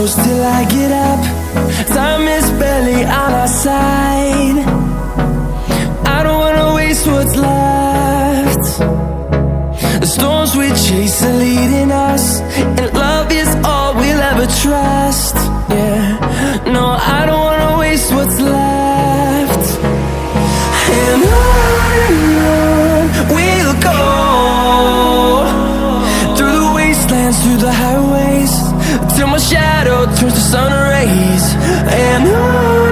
close till I get up. Time is barely on our side. I don't wanna waste what's left. The storms we chase are leading us, and love is all we'll ever trust. Yeah, no, I don't wanna waste what's left. And on we'll go, through the wastelands, through the highways, till my shadow turns to sun rays. And on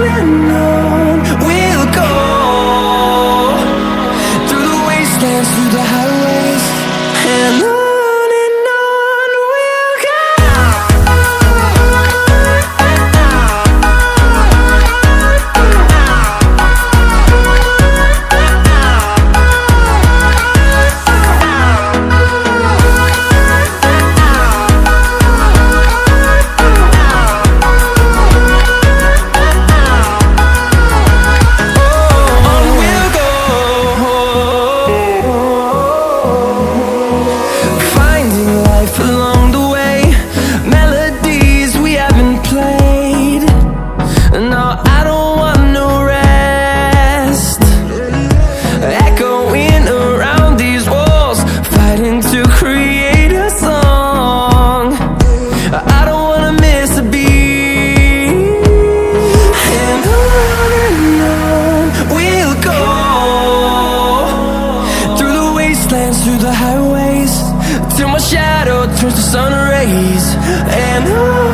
we'll go, through the wastelands, through the highways, and on we'll go. Through the highways, till my shadow turns to sun rays. And on